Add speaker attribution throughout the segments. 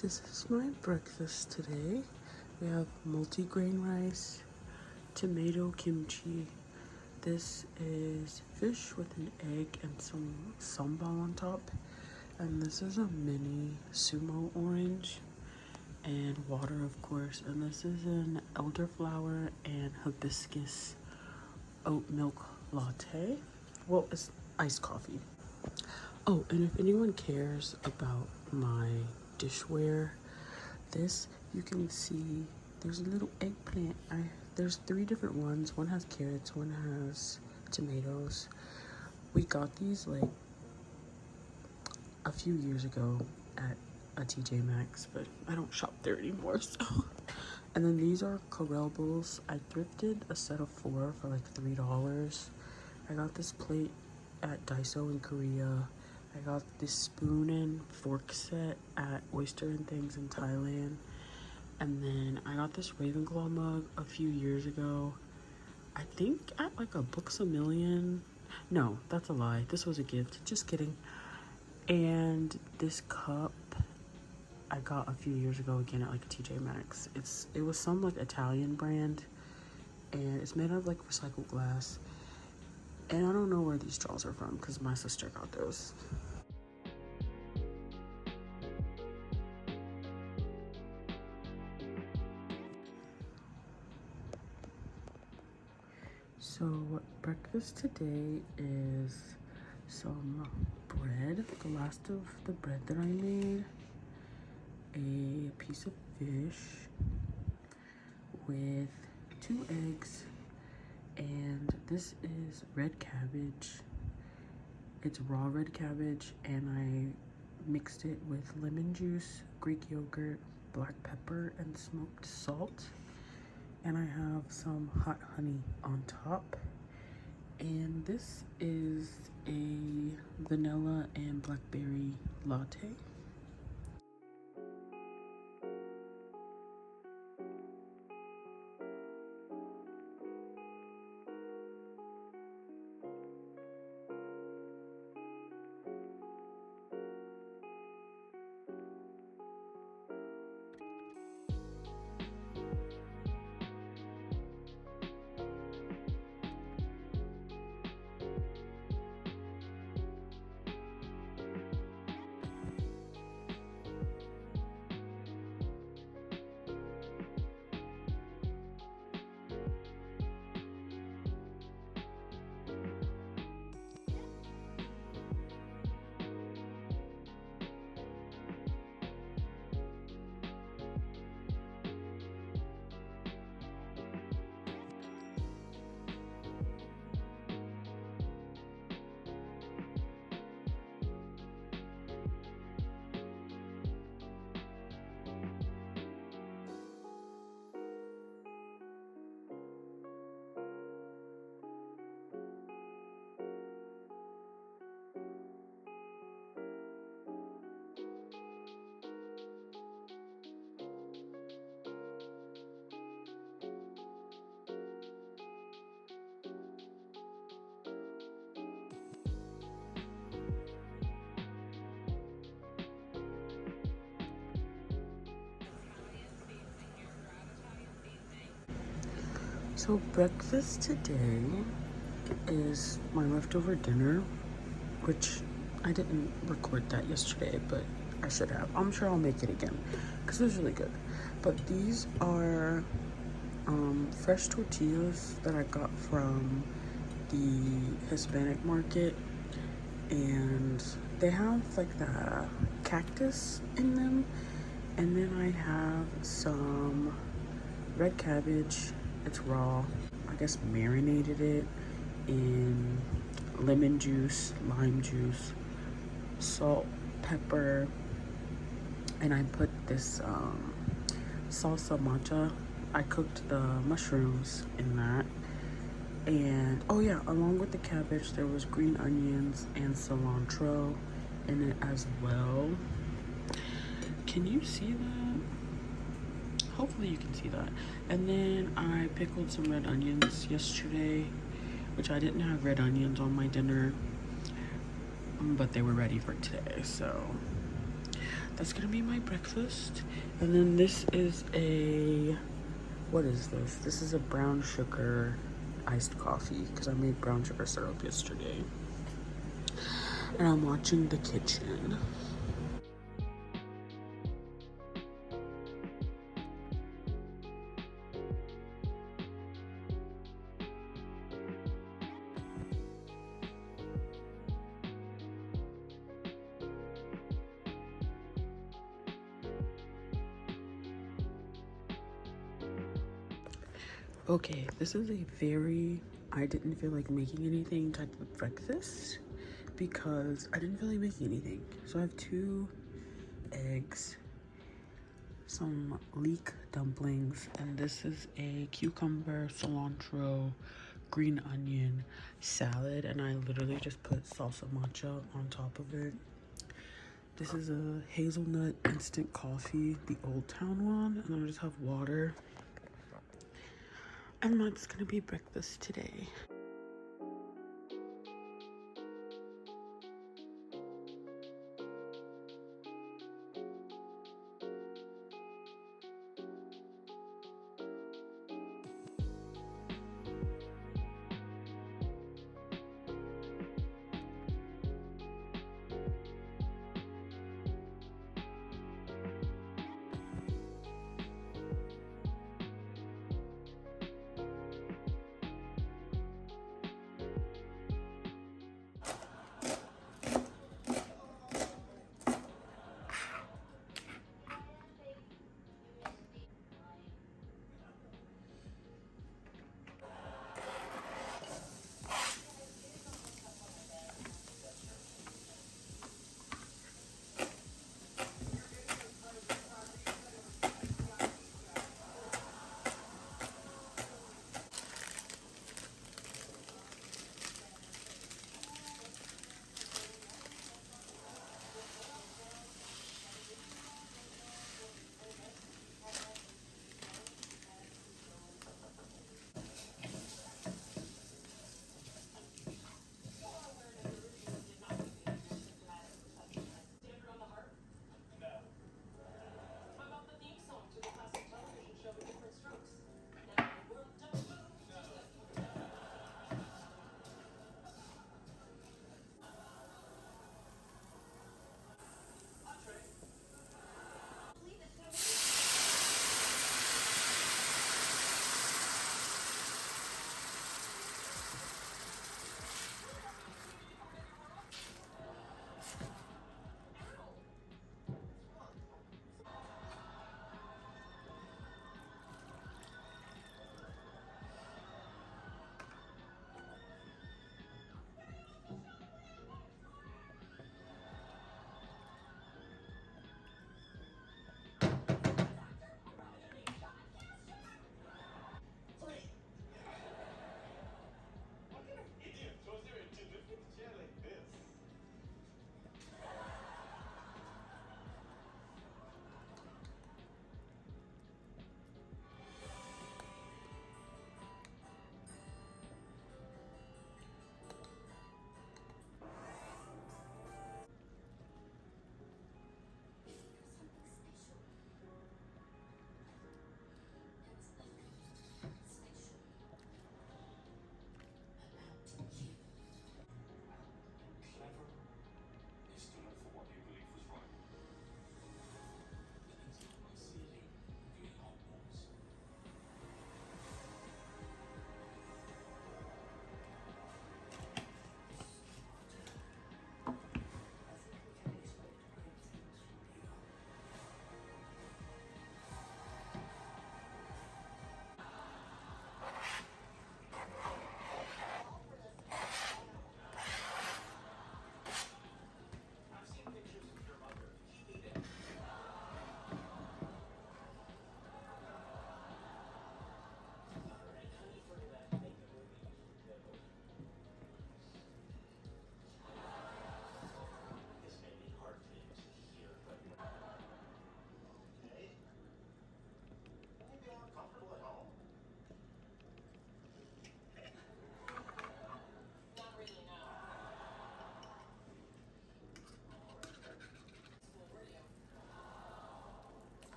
Speaker 1: This is my breakfast today. We have multigrain rice, tomato kimchi. This is fish with an egg and some sambal on top. And this is a mini sumo orange and water, of course. And this is an elderflower and hibiscus oat milk latte. Well, it's iced coffee. Oh, and if anyone cares about my dishware, this you can see there's a little eggplant. There's 3 different ones. One has carrots, one has tomatoes. We got these like a few years ago at a TJ Maxx, but I don't shop there anymore, so. And then these are Corel bowls. I thrifted a set of 4 for like $3. I got this plate at Daiso in Korea. I got this spoon and fork set at Oyster and Things in Thailand. And then I got this Ravenclaw mug a few years ago. I think at like a Books A Million. No, that's a lie. This was a gift. Just kidding. And this cup I got a few years ago again at like a TJ Maxx. It was some like Italian brand, and it's made out of like recycled glass. And I don't know where these straws are from because my sister got those. So breakfast today is some bread, the last of the bread that I made, a piece of fish with 2 eggs, and this is red cabbage. It's raw red cabbage, and I mixed it with lemon juice, Greek yogurt, black pepper, and smoked salt. And I have some hot honey on top. And this is a vanilla and blackberry latte. So breakfast today is my leftover dinner, which I didn't record that yesterday, but I should have. I'm sure I'll make it again because it was really good. But these are fresh tortillas that I got from the Hispanic market, and they have like the cactus in them. And then I have some red cabbage. It's raw. I guess marinated it in lemon juice, lime juice, salt, pepper, and I put this salsa matcha. I cooked the mushrooms in that. And oh yeah, along with the cabbage there was green onions and cilantro in it as well. Can you see that? Hopefully you can see that. And then I pickled some red onions yesterday, which I didn't have red onions on my dinner, but they were ready for today. So that's gonna be my breakfast. And then this is a, what is this? This is a brown sugar iced coffee because I made brown sugar syrup yesterday. And I'm watching The Kitchen. Okay, this is a very, I didn't feel like making anything type of breakfast because I didn't feel like making anything. So I have 2 eggs, some leek dumplings, and this is a cucumber, cilantro, green onion salad, and I literally just put salsa matcha on top of it. This is a hazelnut instant coffee, the Old Town one, and then I just have water. And that's gonna be breakfast today.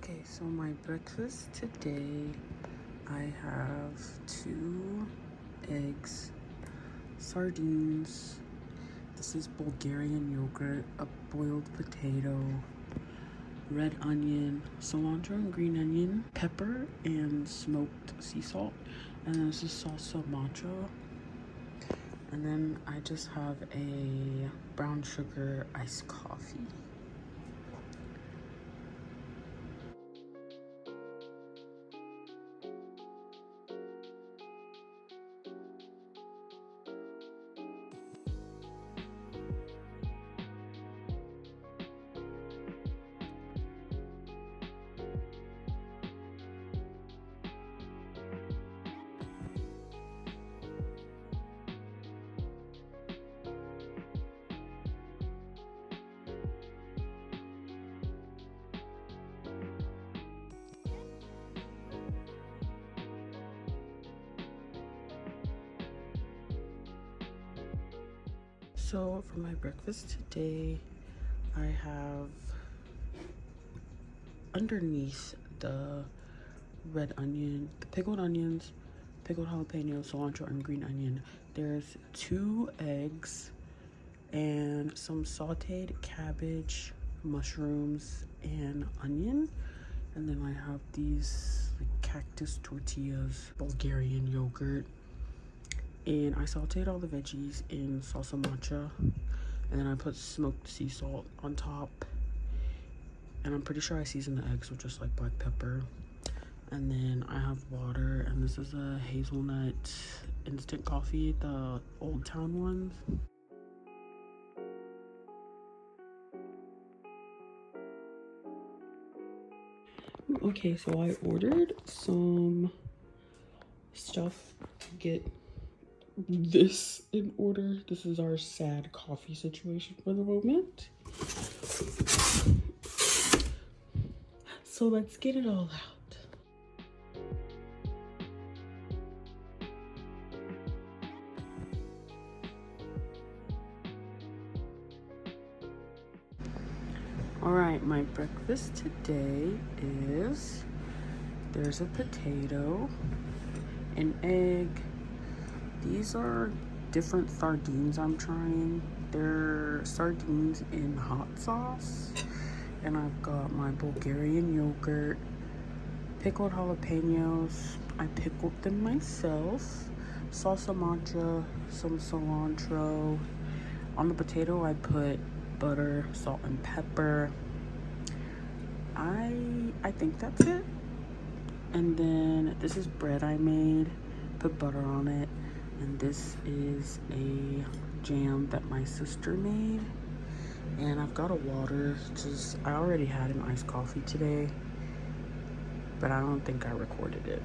Speaker 1: Okay, so my breakfast today, I have 2 eggs, sardines, this is Bulgarian yogurt, a boiled potato, red onion, cilantro and green onion, pepper and smoked sea salt, and then this is salsa matcha. And then I just have a brown sugar iced coffee. So for my breakfast today, I have underneath the red onion, the pickled onions, pickled jalapeno, cilantro, and green onion, there's 2 eggs and some sauteed cabbage, mushrooms, and onion. And then I have these like cactus tortillas, Bulgarian yogurt, and I sauteed all the veggies in salsa matcha, and then I put smoked sea salt on top, and I'm pretty sure I seasoned the eggs with just like black pepper. And then I have water, and this is a hazelnut instant coffee, the Old Town ones. Okay, so I ordered some stuff to get this in order. This is our sad coffee situation for the moment. So let's get it all out. All right, my breakfast today is there's a potato, an egg. These are different sardines I'm trying. They're sardines in hot sauce. And I've got my Bulgarian yogurt, pickled jalapenos. I pickled them myself. Salsa matcha, some cilantro. On the potato, I put butter, salt, and pepper. I think that's it. And then this is bread I made, put butter on it. And this is a jam that my sister made. And I've got a water, I already had an iced coffee today, but I don't think I recorded it.